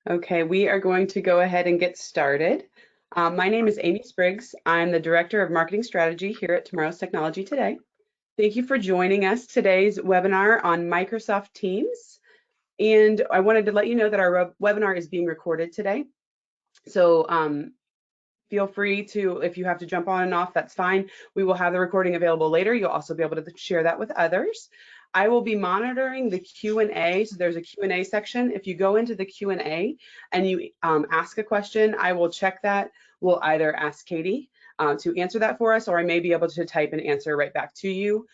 Okay, we are going to go ahead and get started. My name is Amy Spriggs. I'm the Director of Marketing Strategy here at Tomorrow's Technology Today. Thank you for joining us today's webinar on Microsoft Teams. And I wanted to let you know that our webinar is being recorded today. So feel free to, if you have to jump on and off, that's fine. We will have the recording available later. You'll also be able to share that with others. I will be monitoring the Q&A. So there's a Q&A section. If you go into the Q&A and you ask a question, I will check that. We'll either ask Katie to answer that for us, or I may be able to type an answer right back to you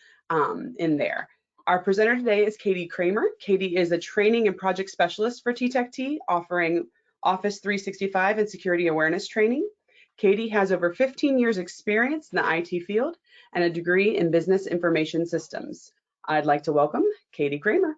in there. Our presenter today is Katie Kramer. Katie is a training and project specialist for TTechT, offering Office 365 and security awareness training. Katie has over 15 years experience in the IT field and a degree in business information systems. I'd like to welcome Katie Kramer.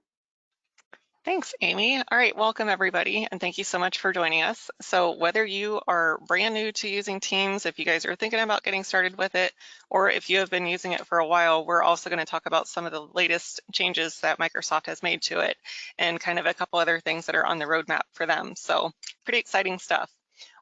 Thanks, Amy. All right, welcome everybody, and thank you so much for joining us. So whether you are brand new to using Teams, if you guys are thinking about getting started with it, or if you have been using it for a while, we're also going to talk about some of the latest changes that Microsoft has made to it and kind of a couple other things that are on the roadmap for them. So pretty exciting stuff.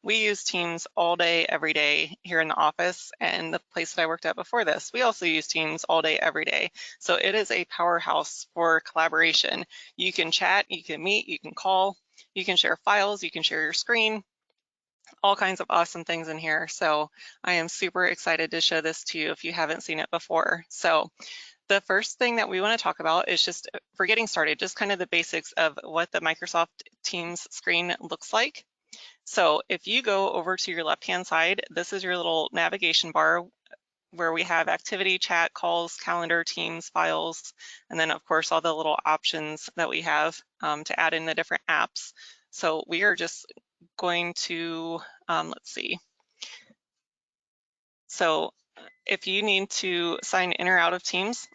We use Teams all day, every day here in the office, and the place that I worked at before this, we also use Teams all day, every day. So it is a powerhouse for collaboration. You can chat, you can meet, you can call, you can share files, you can share your screen, all kinds of awesome things in here. So I am super excited to show this to you if you haven't seen it before. So the first thing that we want to talk about is just for getting started, just kind of the basics of what the Microsoft Teams screen looks like. So if you go over to your left-hand side, this is your little navigation bar where we have activity, chat, calls, calendar, Teams, files, and then of course all the little options that we have to add in the different apps. So we are just going to, let's see. So if you need to sign in or out of Teams,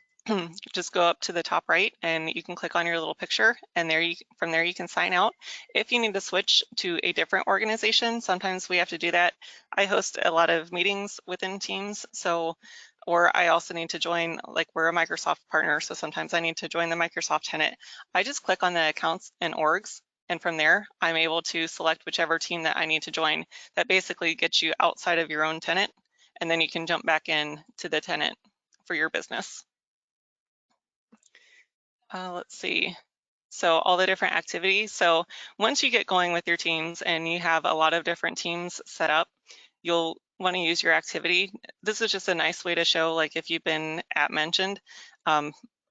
just go up to the top right and you can click on your little picture, and from there you can sign out. If you need to switch to a different organization, sometimes we have to do that. I host a lot of meetings within Teams, or I also need to join, like we're a Microsoft partner, so sometimes I need to join the Microsoft tenant. I just click on the accounts and orgs, and from there I'm able to select whichever team that I need to join. That basically gets you outside of your own tenant, and then you can jump back in to the tenant for your business. Let's see. So all the different activities. So once you get going with your teams and you have a lot of different teams set up, you'll want to use your activity. This is just a nice way to show, like if you've been app mentioned,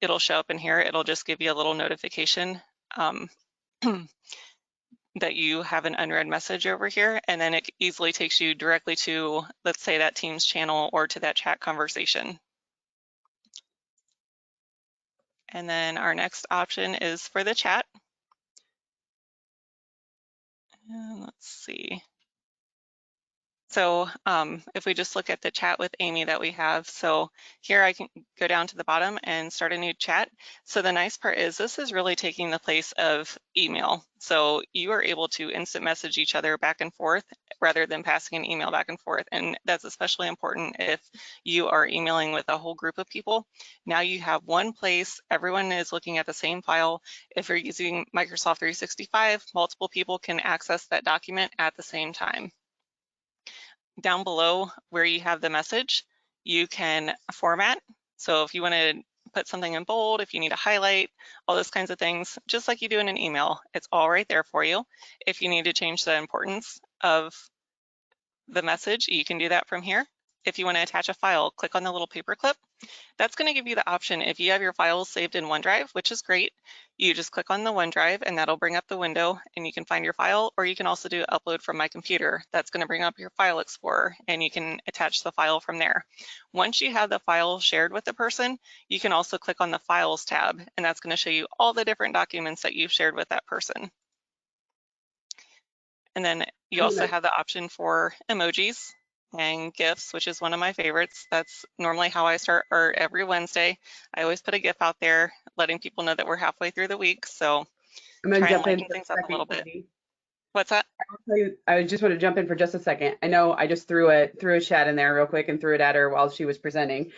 it'll show up in here. It'll just give you a little notification that you have an unread message over here, and then it easily takes you directly to, let's say, that Teams channel or to that chat conversation. And then our next option is for the chat. And let's see. So if we just look at the chat with Amy that we have, so here I can go down to the bottom and start a new chat. So the nice part is this is really taking the place of email. So you are able to instant message each other back and forth rather than passing an email back and forth. And that's especially important if you are emailing with a whole group of people. Now you have one place, everyone is looking at the same file. If you're using Microsoft 365, multiple people can access that document at the same time. Down below where you have the message, you can format. So if you want to put something in bold, if you need to highlight, all those kinds of things, just like you do in an email, it's all right there for you. If you need to change the importance of the message, you can do that from here. If you want to attach a file, click on the little paperclip. That's going to give you the option, if you have your files saved in OneDrive, which is great, you just click on the OneDrive and that'll bring up the window and you can find your file, or you can also do upload from my computer. That's going to bring up your file explorer and you can attach the file from there. Once you have the file shared with the person, you can also click on the Files tab, and that's going to show you all the different documents that you've shared with that person. And then you also have the option for emojis and GIFs, which is one of my favorites. That's normally how I start every Wednesday. I always put a GIF out there, letting people know that we're halfway through the week. So I'm going to jump in things up a little bit. What's that? I just want to jump in for just a second. I know I just threw a chat in there real quick and threw it at her while she was presenting.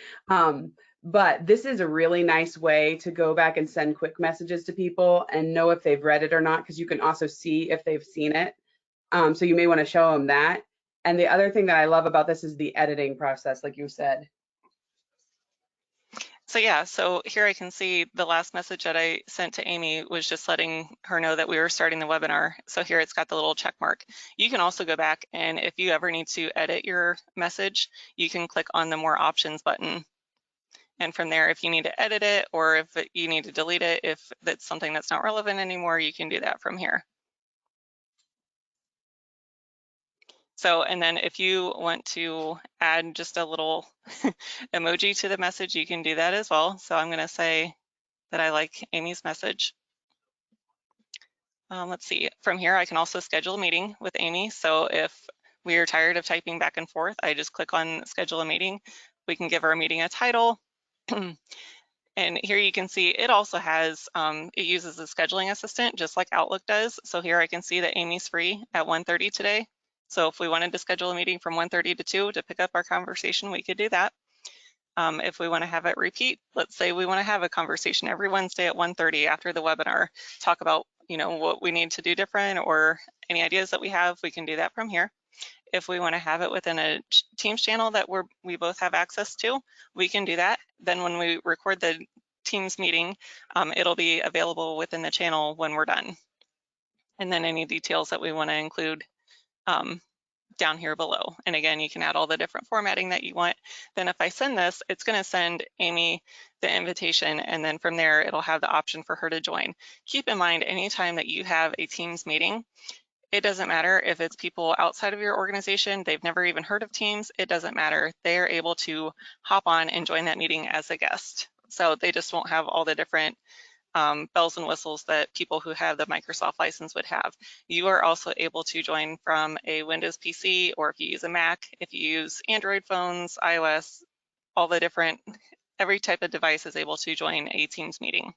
But this is a really nice way to go back and send quick messages to people and know if they've read it or not, because you can also see if they've seen it. So you may want to show them that. And the other thing that I love about this is the editing process, like you said. So yeah, so here I can see the last message that I sent to Amy was just letting her know that we were starting the webinar. So here it's got the little check mark. You can also go back, and if you ever need to edit your message, you can click on the More Options button. And from there, if you need to edit it or if you need to delete it, if that's something that's not relevant anymore, you can do that from here. So, and then if you want to add just a little emoji to the message, you can do that as well. So I'm going to say that I like Amy's message. Let's see, from here, I can also schedule a meeting with Amy. So if we are tired of typing back and forth, I just click on schedule a meeting. We can give our meeting a title. And here you can see it also has, it uses a scheduling assistant just like Outlook does. So here I can see that Amy's free at 1:30 today. So if we wanted to schedule a meeting from 1:30 to 2 to pick up our conversation, we could do that. If we want to have it repeat, let's say we want to have a conversation every Wednesday at 1:30 after the webinar, talk about, you know, what we need to do different or any ideas that we have, we can do that from here. If we want to have it within a Teams channel that we both have access to, we can do that. Then when we record the Teams meeting, it'll be available within the channel when we're done. And then any details that we want to include down here below. And again, you can add all the different formatting that you want. Then if I send this, it's going to send Amy the invitation, and then from there, it'll have the option for her to join. Keep in mind, anytime that you have a Teams meeting, it doesn't matter if it's people outside of your organization, they've never even heard of Teams, it doesn't matter. They are able to hop on and join that meeting as a guest. So they just won't have all the different bells and whistles that people who have the Microsoft license would have. You are also able to join from a Windows PC, or if you use a Mac, if you use Android phones, iOS, all the different, every type of device is able to join a Teams meeting.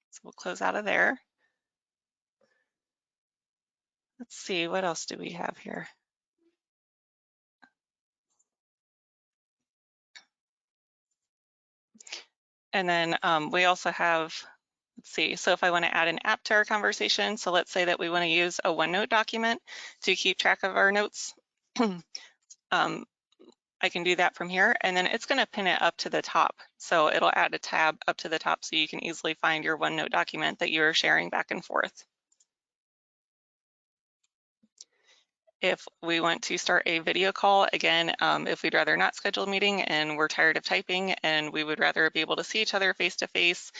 So we'll close out of there. Let's see, what else do we have here? And then we also have, let's see, so if I want to add an app to our conversation, so let's say that we want to use a OneNote document to keep track of our notes, I can do that from here, and then it's going to pin it up to the top. So it'll add a tab up to the top so you can easily find your OneNote document that you're sharing back and forth. If we want to start a video call, again, if we'd rather not schedule a meeting and we're tired of typing and we would rather be able to see each other face to face,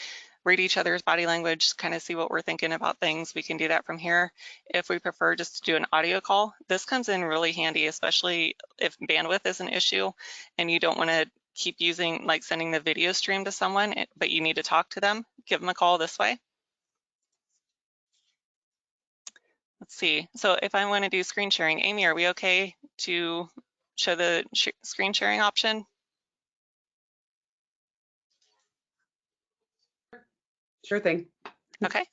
read each other's body language, kind of see what we're thinking about things, we can do that from here. If we prefer just to do an audio call, this comes in really handy, especially if bandwidth is an issue and you don't want to keep using, like sending the video stream to someone, but you need to talk to them, give them a call this way. Let's see, so if I want to do screen sharing, Amy, are we okay to show the screen sharing option? Sure thing. Okay,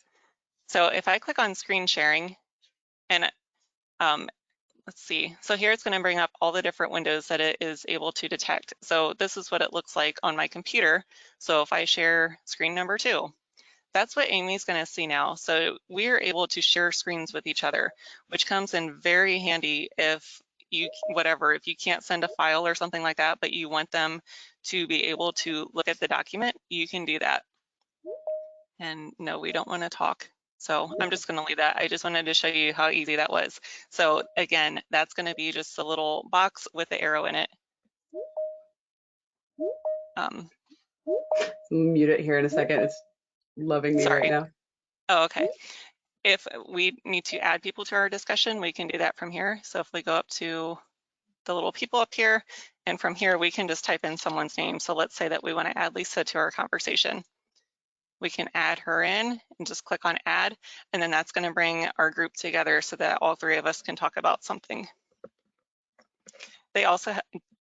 so if I click on screen sharing, and let's see, so here it's going to bring up all the different windows that it is able to detect. So this is what it looks like on my computer. So if I share screen number 2, that's what Amy's going to see now. So we are able to share screens with each other, which comes in very handy if you, if you can't send a file or something like that, but you want them to be able to look at the document, you can do that. And no, we don't want to talk. So I'm just going to leave that. I just wanted to show you how easy that was. So again, that's going to be just a little box with the arrow in it. Mute it here in a second. It's loving me right now. Oh, okay. If we need to add people to our discussion, we can do that from here. So if we go up to the little people up here, and from here we can just type in someone's name. So let's say that we want to add Lisa to our conversation. We can add her in and just click on add, and then that's going to bring our group together so that all 3 of us can talk about something. They also,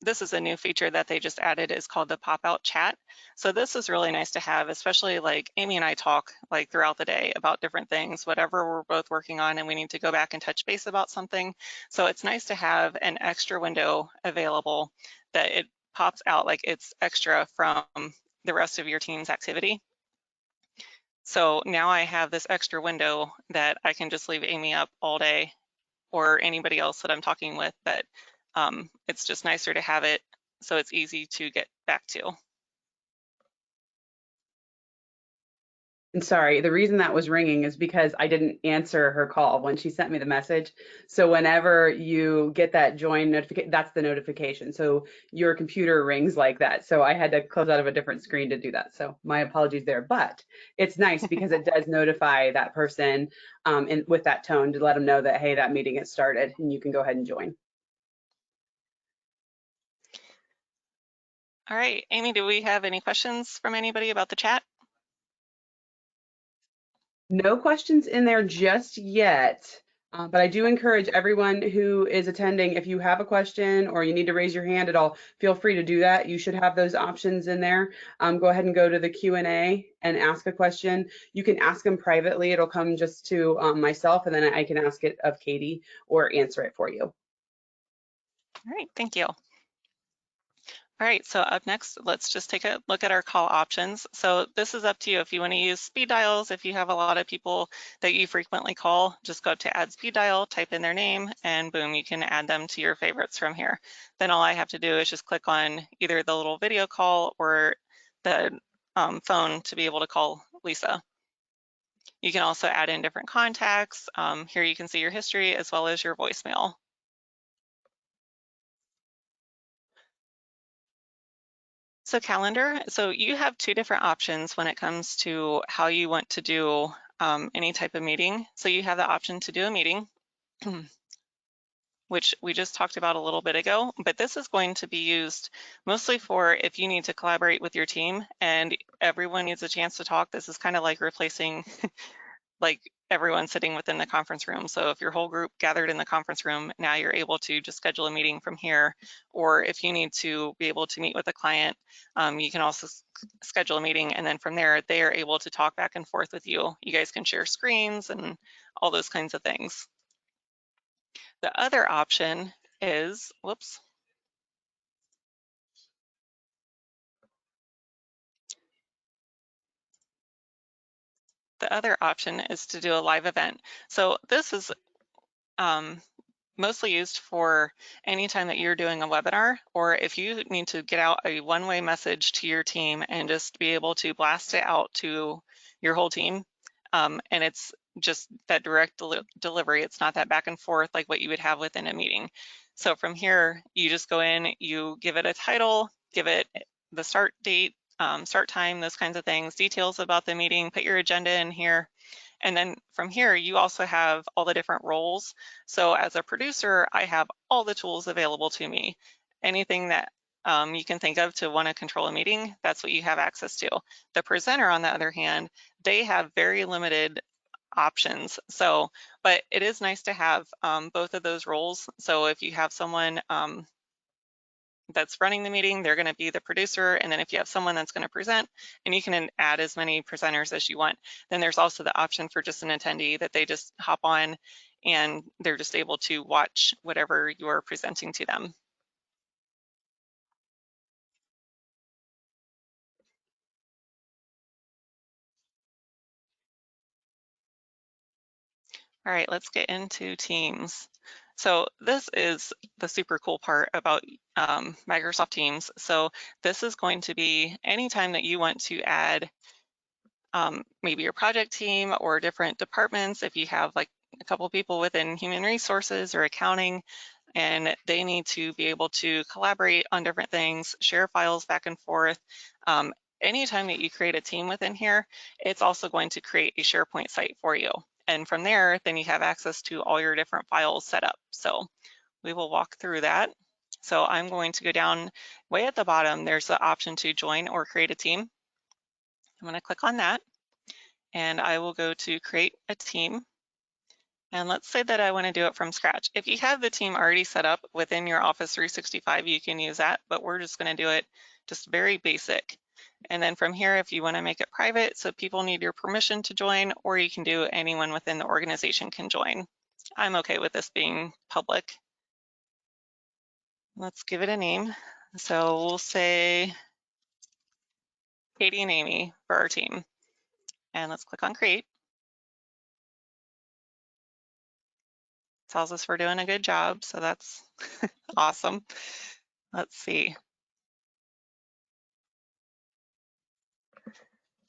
this is a new feature that they just added, is called the Popout Chat. So this is really nice to have, especially like Amy and I talk like throughout the day about different things, whatever we're both working on, and we need to go back and touch base about something. So it's nice to have an extra window available that it pops out like it's extra from the rest of your team's activity. So now I have this extra window that I can just leave Amy up all day, or anybody else that I'm talking with, but it's just nicer to have it so it's easy to get back to. And sorry, the reason that was ringing is because I didn't answer her call when she sent me the message. So whenever you get that join notification, that's the notification. So your computer rings like that. So I had to close out of a different screen to do that. So my apologies there. But it's nice because it does notify that person and with that tone to let them know that, hey, that meeting has started and you can go ahead and join. All right, Amy, do we have any questions from anybody about the chat? No questions in there just yet, but I do encourage everyone who is attending, if you have a question or you need to raise your hand at all, feel free to do that. You should have those options in there. Go ahead and go to the Q&A and ask a question. You can ask them privately. It'll come just to myself, and then I can ask it of Katie or answer it for you. All right, thank you. All right, so up next, let's just take a look at our call options. So this is up to you if you want to use speed dials. If you have a lot of people that you frequently call, just go up to add speed dial, type in their name, and boom, you can add them to your favorites from here. Then all I have to do is just click on either the little video call or the phone to be able to call Lisa. You can also add in different contacts. Here you can see your history as well as your voicemail. So calendar, so you have two different options when it comes to how you want to do any type of meeting. So you have the option to do a meeting, which we just talked about a little bit ago, but this is going to be used mostly for if you need to collaborate with your team and everyone needs a chance to talk. This is kind of like replacing like everyone sitting within the conference room. So if your whole group gathered in the conference room, now you're able to just schedule a meeting from here. Or if you need to be able to meet with a client, you can also schedule a meeting, and then from there, they are able to talk back and forth with you. You guys can share screens and all those kinds of things. The other option is, whoops. The other option is to do a live event. So this is mostly used for anytime that you're doing a webinar, or if you need to get out a one-way message to your team and just be able to blast it out to your whole team. And it's just that direct delivery. It's not that back and forth like what you would have within a meeting. So from here, you just go in, you give it a title, give it the start date, start time, those kinds of things, details about the meeting, put your agenda in here. And then from here, you also have all the different roles. So as a producer, I have all the tools available to me. Anything that you can think of to want to control a meeting, that's what you have access to. The presenter, on the other hand, they have very limited options. So, but it is nice to have both of those roles. So if you have someone that's running the meeting, they're going to be the producer, and then if you have someone that's going to present, and you can add as many presenters as you want, then there's also the option for just an attendee that they just hop on and they're just able to watch whatever you're presenting to them. All right, let's get into Teams. So this is the super cool part about Microsoft Teams. So this is going to be anytime that you want to add maybe your project team or different departments, if you have like a couple people within human resources or accounting, and they need to be able to collaborate on different things, share files back and forth. Anytime that you create a team within here, it's also going to create a SharePoint site for you. And from there, then you have access to all your different files set up. So we will walk through that. So I'm going to go down way at the bottom. There's the option to join or create a team. I'm going to click on that, and I will go to create a team. And let's say that I want to do it from scratch. If you have the team already set up within your Office 365, you can use that, but we're just going to do it just very basic. And then from here, if you want to make it private, so people need your permission to join, or you can do anyone within the organization can join. I'm okay with this being public. Let's give it a name. So we'll say Katie and Amy for our team. And let's click on create. Tells us we're doing a good job, so that's awesome. Let's see.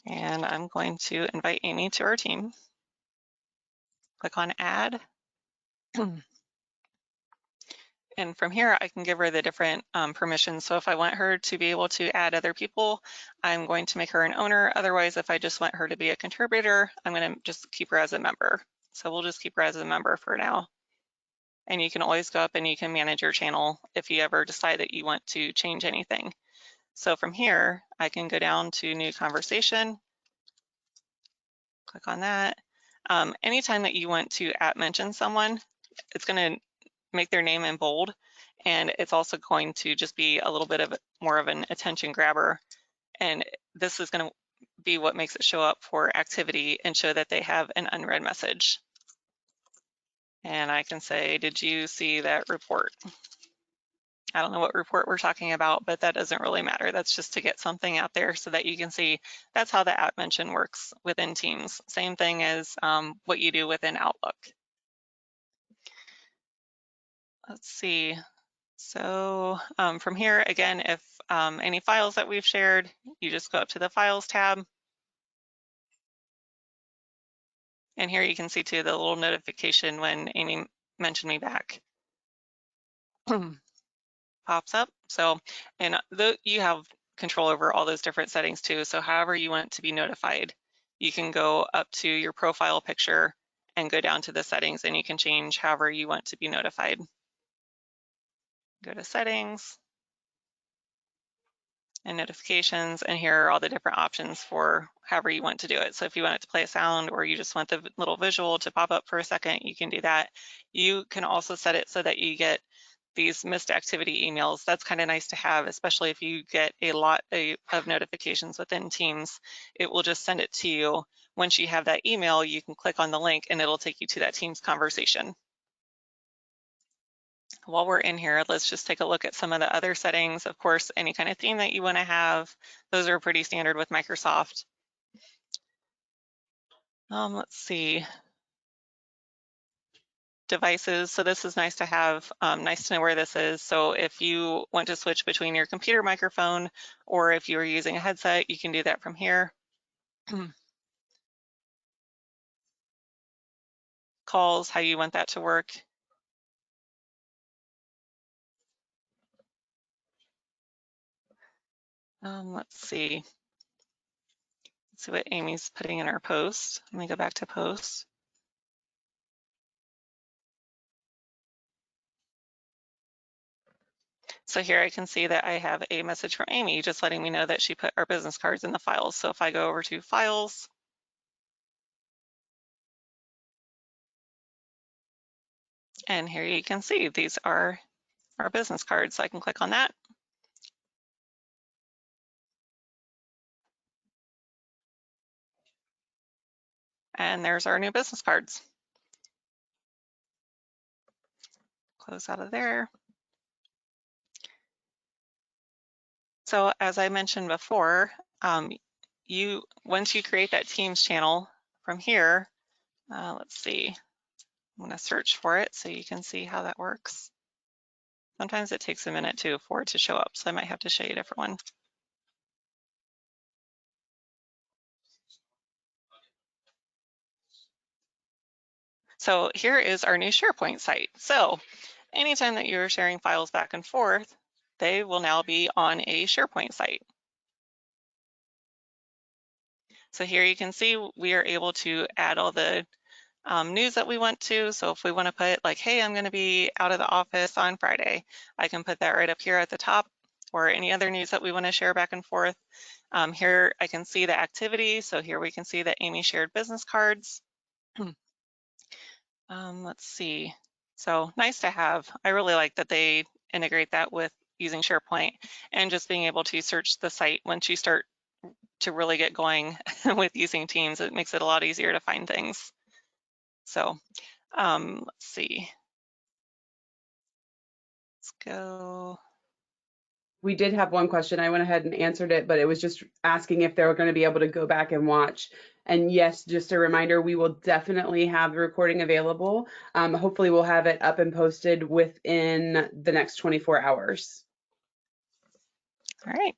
And I'm going to invite Amy to our team. Click on add. And from here, I can give her the different permissions. So if I want her to be able to add other people, I'm going to make her an owner. Otherwise, if I just want her to be a contributor, I'm going to just keep her as a member. So we'll just keep her as a member for now. And you can always go up and you can manage your channel if you ever decide that you want to change anything. So from here, I can go down to new conversation, click on that. Anytime that you want to @mention someone, it's going to make their name in bold, and it's also going to just be a little bit of more of an attention grabber. And this is going to be what makes it show up for activity and show that they have an unread message. And I can say, did you see that report? I don't know what report we're talking about, but that doesn't really matter. That's just to get something out there so that you can see that's how the @mention works within Teams. Same thing as what you do within Outlook. Let's see. So from here, again, if any files that we've shared, you just go up to the Files tab. And here you can see too the little notification when Amy mentioned me back. Pops up. So, and you have control over all those different settings too. So however you want to be notified, you can go up to your profile picture and go down to the settings and you can change however you want to be notified. Go to settings and notifications, and here are all the different options for however you want to do it. So if you want it to play a sound or you just want the little visual to pop up for a second, you can do that. You can also set it so that you get these missed activity emails. That's kind of nice to have, especially if you get a lot of notifications within Teams. It will just send it to you. Once you have that email, you can click on the link and it'll take you to that Teams conversation. While we're in here, let's just take a look at some of the other settings. Of course, any kind of theme that you want to have, those are pretty standard with Microsoft. Let's see. Devices, so this is nice to have, nice to know where this is. So if you want to switch between your computer microphone or if you are using a headset, you can do that from here. Calls, how you want that to work. Let's see. Let's see what Amy's putting in our post. Let me go back to post. So here I can see that I have a message from Amy just letting me know that she put our business cards in the files. So if I go over to files, and here you can see these are our business cards. So I can click on that. And there's our new business cards. Close out of there. So as I mentioned before, once you create that Teams channel from here, let's see, I'm going to search for it so you can see how that works. Sometimes it takes a minute too for it to show up, so I might have to show you a different one. So here is our new SharePoint site. So anytime that you're sharing files back and forth, they will now be on a SharePoint site. So here you can see we are able to add all the news that we want to. So if we want to put like, hey, I'm going to be out of the office on Friday, I can put that right up here at the top, or any other news that we want to share back and forth. Here I can see the activity. So here we can see that Amy shared business cards. Let's see. So nice to have. I really like that they integrate that with using SharePoint and just being able to search the site once you start to really get going with using Teams. It makes it a lot easier to find things. So let's see. Let's go. We did have one question. I went ahead and answered it, but it was just asking if they were going to be able to go back and watch. And yes, just a reminder, we will definitely have the recording available. Hopefully we'll have it up and posted within the next 24 hours. All right.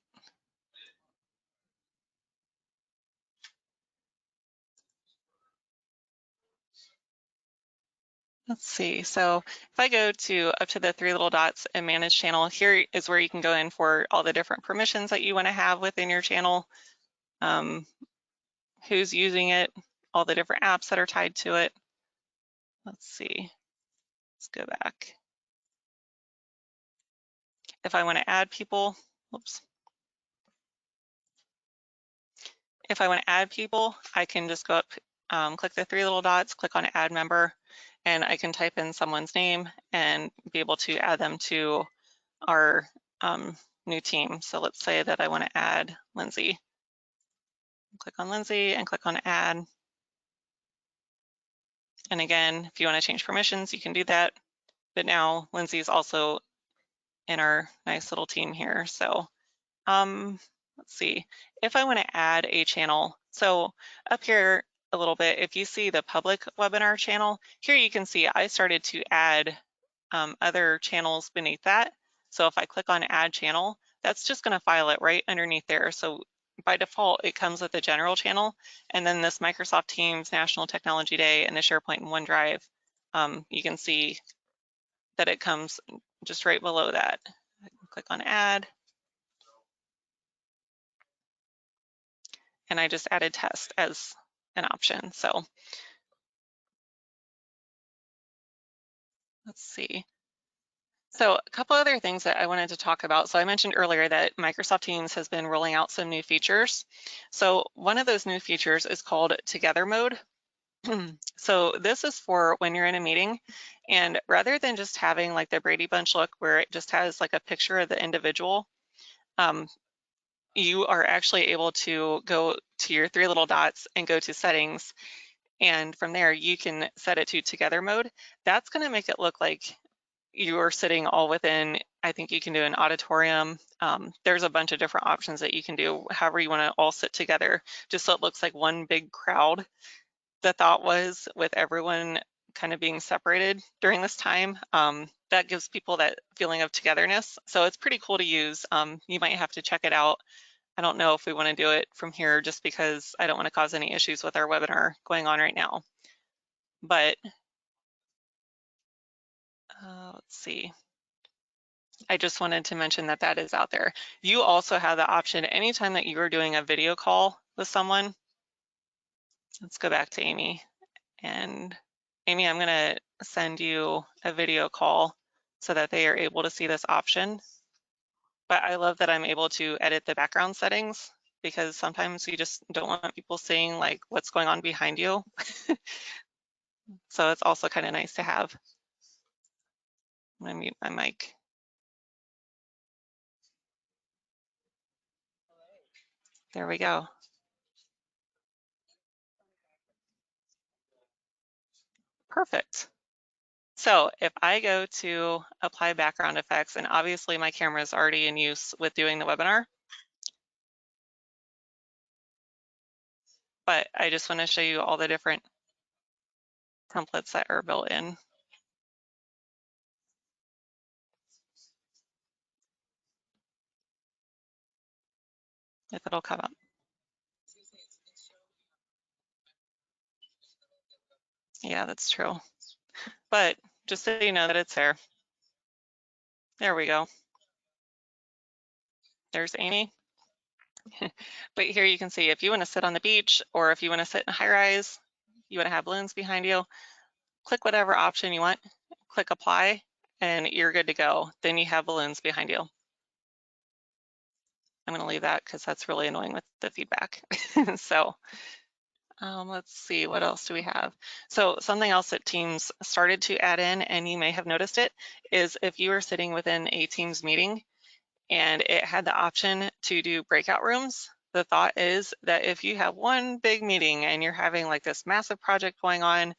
Let's see. So if I go to up to the three little dots and manage channel, here is where you can go in for all the different permissions that you want to have within your channel, who's using it, all the different apps that are tied to it. Let's see. Let's go back. If I want to add people, oops. If I want to add people, I can just go up, click the three little dots, click on add member, and I can type in someone's name and be able to add them to our new team. So let's say that I want to add Lindsay. Click on Lindsay and click on add. And again, if you want to change permissions, you can do that. But now Lindsay is also in our nice little team here. So let's see, if I want to add a channel, so up here a little bit, if you see the public webinar channel, here you can see I started to add other channels beneath that. So if I click on add channel, that's just going to file it right underneath there. So by default, it comes with the general channel, and then this Microsoft Teams National Technology Day and the SharePoint and OneDrive, you can see that it comes just right below that. I can click on add. And I just added test as an option. So let's see. So a couple other things that I wanted to talk about. So I mentioned earlier that Microsoft Teams has been rolling out some new features. So one of those new features is called Together Mode. So this is for when you're in a meeting, and rather than just having like the Brady Bunch look where it just has like a picture of the individual, you are actually able to go to your three little dots and go to settings. And from there, you can set it to together mode. That's going to make it look like you are sitting all within, I think you can do an auditorium. There's a bunch of different options that you can do, however you want to all sit together, just so it looks like one big crowd. The thought was with everyone kind of being separated during this time, that gives people that feeling of togetherness. So it's pretty cool to use. You might have to check it out. I don't know if we want to do it from here just because I don't want to cause any issues with our webinar going on right now. But let's see. I just wanted to mention that that is out there. You also have the option anytime that you are doing a video call with someone. Let's go back to Amy. And Amy, I'm going to send you a video call so that they are able to see this option. But I love that I'm able to edit the background settings because sometimes you just don't want people seeing like what's going on behind you. So it's also kind of nice to have. I'm gonna mute my mic. There we go. Perfect. So if I go to apply background effects, and obviously my camera is already in use with doing the webinar, but I just want to show you all the different templates that are built in. If it'll come up. Yeah, that's true. But just so you know that it's there. There we go. There's Amy. But here you can see if you want to sit on the beach or if you want to sit in high rise, you want to have balloons behind you, click whatever option you want, click apply, and you're good to go. Then you have balloons behind you. I'm going to leave that because that's really annoying with the feedback. So let's see, what else do we have? So something else that Teams started to add in, and you may have noticed it, is if you are sitting within a Teams meeting and it had the option to do breakout rooms, the thought is that if you have one big meeting and you're having like this massive project going on,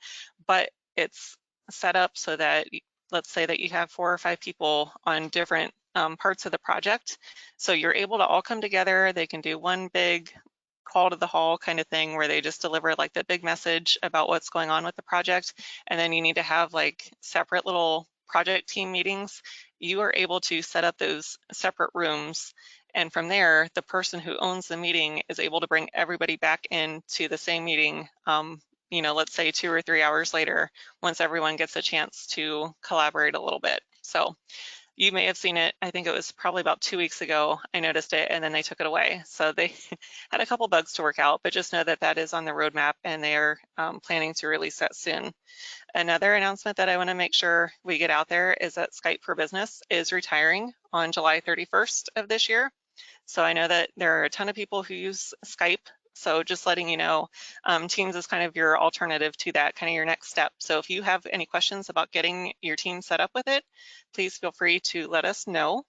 but it's set up so that, let's say that you have 4 or 5 people on different parts of the project. So you're able to all come together. They can do one big call to the hall kind of thing where they just deliver like the big message about what's going on with the project. And then you need to have like separate little project team meetings. You are able to set up those separate rooms. And from there, the person who owns the meeting is able to bring everybody back into the same meeting, you know, let's say 2 or 3 hours later, once everyone gets a chance to collaborate a little bit. So you may have seen it, I think it was probably about 2 weeks ago, I noticed it and then they took it away. So they had a couple bugs to work out, but just know that that is on the roadmap and they are planning to release that soon. Another announcement that I want to make sure we get out there is that Skype for Business is retiring on July 31st of this year. So I know that there are a ton of people who use Skype. So just letting you know, Teams is kind of your alternative to that, kind of your next step. So if you have any questions about getting your team set up with it, please feel free to let us know.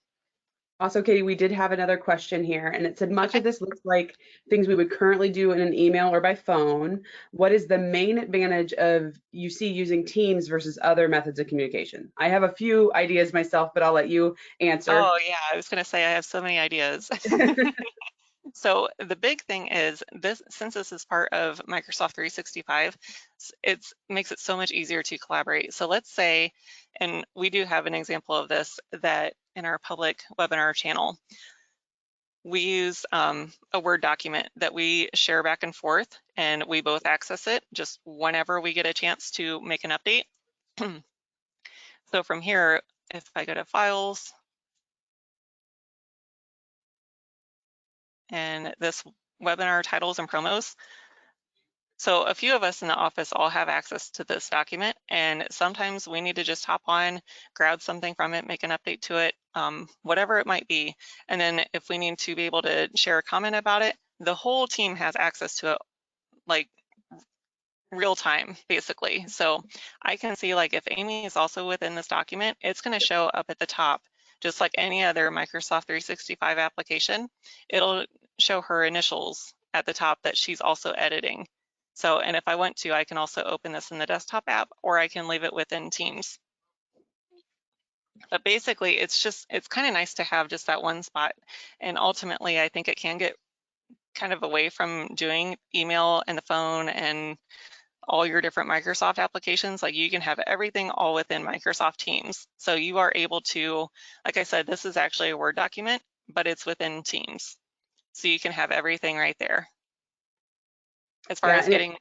Also, Katie, we did have another question here, and it said much Okay. of this looks like things we would currently do in an email or by phone. What is the main advantage of you see using Teams versus other methods of communication? I have a few ideas myself, but I'll let you answer. Oh yeah, I was going to say I have so many ideas. So the big thing is this, since this is part of Microsoft 365, it makes it so much easier to collaborate. So let's say, and we do have an example of this, that in our public webinar channel, we use a Word document that we share back and forth, and we both access it just whenever we get a chance to make an update. So from here, if I go to Files, and this webinar titles and promos, so a few of us in the office all have access to this document, and sometimes we need to just hop on, grab something from it, make an update to it, whatever it might be. And then if we need to be able to share a comment about it, the whole team has access to it, like real time, basically. So I can see, like, if Amy is also within this document, it's going to show up at the top, just like any other Microsoft 365 application. It'll show her initials at the top that she's also editing. So, and if I want to, I can also open this in the desktop app, or I can leave it within Teams. But basically, it's kind of nice to have just that one spot. And ultimately, I think it can get kind of away from doing email and the phone and all your different Microsoft applications. Like, you can have everything all within Microsoft Teams. So you are able to, like I said, this is actually a Word document, but it's within Teams. So you can have everything right there. As far Yeah, as and getting,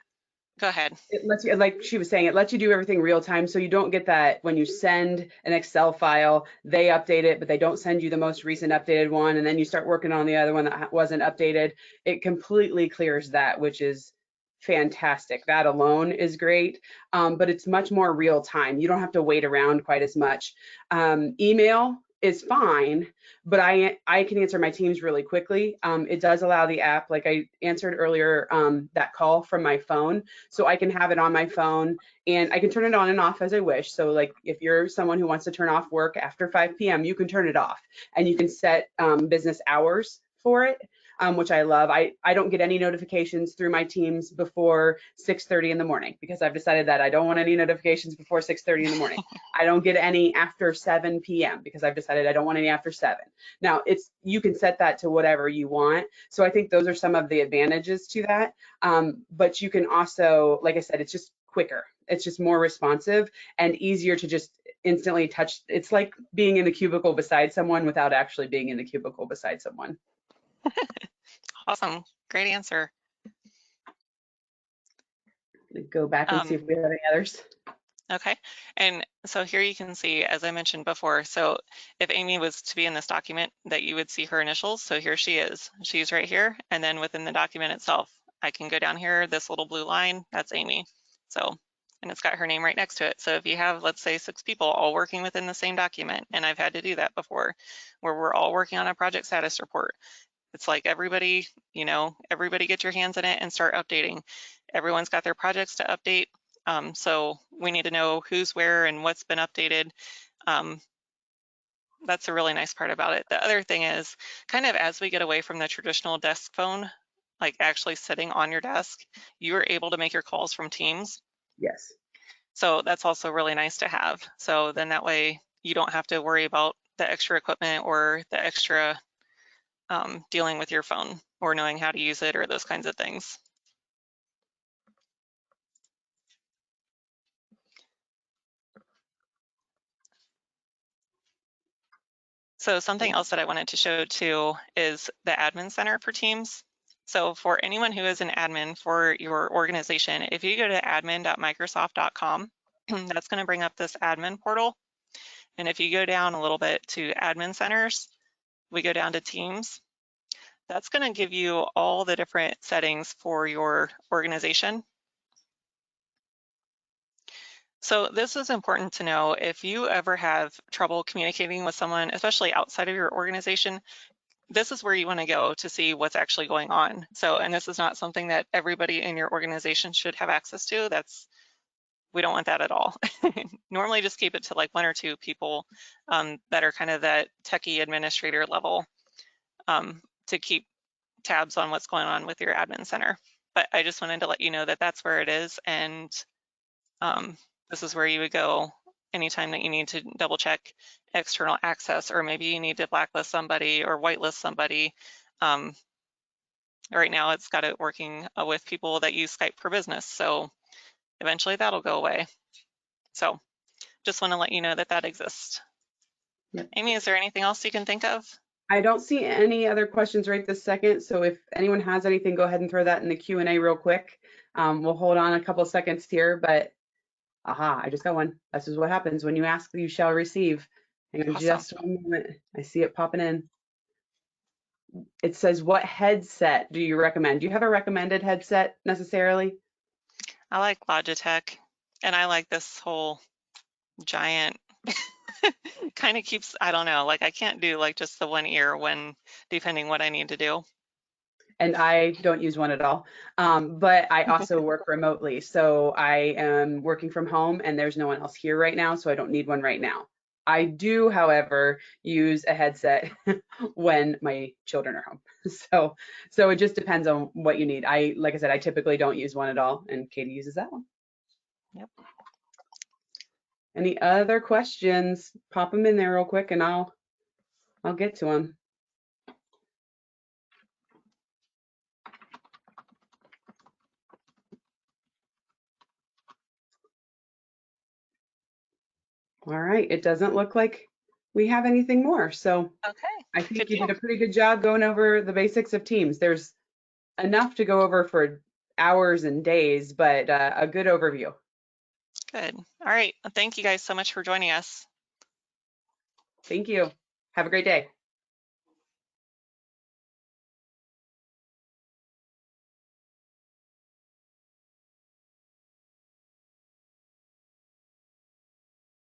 go ahead. it lets you, like she was saying, it lets you do everything real time. So you don't get that when you send an Excel file, they update it, but they don't send you the most recent updated one. And then you start working on the other one that wasn't updated. It completely clears that, which is fantastic. That alone is great, but it's much more real time. You don't have to wait around quite as much. Email is fine, but I can answer my Teams really quickly. It does allow the app, like I answered earlier, that call from my phone, so I can have it on my phone and I can turn it on and off as I wish. So like if you're someone who wants to turn off work after 5 p.m., you can turn it off and you can set business hours for it. Which I love. I don't get any notifications through my Teams before 6:30 in the morning because I've decided that I don't want any notifications before 6:30 in the morning. I don't get any after 7 p.m. because I've decided I don't want any after 7. Now, you can set that to whatever you want. So I think those are some of the advantages to that. But you can also, like I said, it's just quicker. It's just more responsive and easier to just instantly touch. It's like being in the cubicle beside someone without actually being in the cubicle beside someone. Awesome, great answer. Go back and see if we have any others. Okay, and so here you can see, as I mentioned before, so if Amy was to be in this document, that you would see her initials. So here she is, she's right here. And then within the document itself, I can go down here, this little blue line, that's Amy. So, and it's got her name right next to it. So if you have, let's say, 6 people all working within the same document, and I've had to do that before, where we're all working on a project status report. It's like everybody, you know, everybody get your hands in it and start updating. Everyone's got their projects to update. So we need to know who's where and what's been updated. That's a really nice part about it. The other thing is, kind of as we get away from the traditional desk phone, like actually sitting on your desk, you are able to make your calls from Teams. Yes. So that's also really nice to have. So then that way you don't have to worry about the extra equipment or the extra dealing with your phone or knowing how to use it or those kinds of things. So something else that I wanted to show too is the admin center for Teams. So for anyone who is an admin for your organization, if you go to admin.microsoft.com, that's going to bring up this admin portal. And if you go down a little bit to admin centers, we go down to Teams. That's going to give you all the different settings for your organization. So this is important to know. If you ever have trouble communicating with someone, especially outside of your organization, this is where you want to go to see what's actually going on. So, and this is not something that everybody in your organization should have access to. We don't want that at all. Normally just keep it to like 1 or 2 people that are kind of that techie administrator level to keep tabs on what's going on with your admin center. But I just wanted to let you know that that's where it is, and this is where you would go anytime that you need to double check external access, or maybe you need to blacklist somebody or whitelist somebody. Right now it's got it working with people that use Skype for business, so eventually that'll go away. So just want to let you know that that exists. Yep. Amy, is there anything else you can think of? I don't see any other questions right this second, so if anyone has anything, go ahead and throw that in the Q&A real quick. We'll hold on a couple seconds here, but aha, I just got one. This is what happens when you ask, you shall receive. Hang on just one moment. I see it popping in. It says, what headset do you recommend? Do you have a recommended headset necessarily? I like Logitech, and I like this whole giant kind of keeps, I don't know, like I can't do like just the one ear when depending what I need to do. And I don't use one at all. But I also work remotely. So I am working from home and there's no one else here right now, so I don't need one right now. I do, however, use a headset when my children are home. So it just depends on what you need. Like I said, I typically don't use one at all, and Katie uses that one. Yep. Any other questions? Pop them in there real quick and I'll get to them. All right, it doesn't look like we have anything more. So Okay. I think you did a pretty good job going over the basics of Teams. There's enough to go over for hours and days, but a good overview. Good. All right. Thank you guys so much for joining us. Thank you. Have a great day.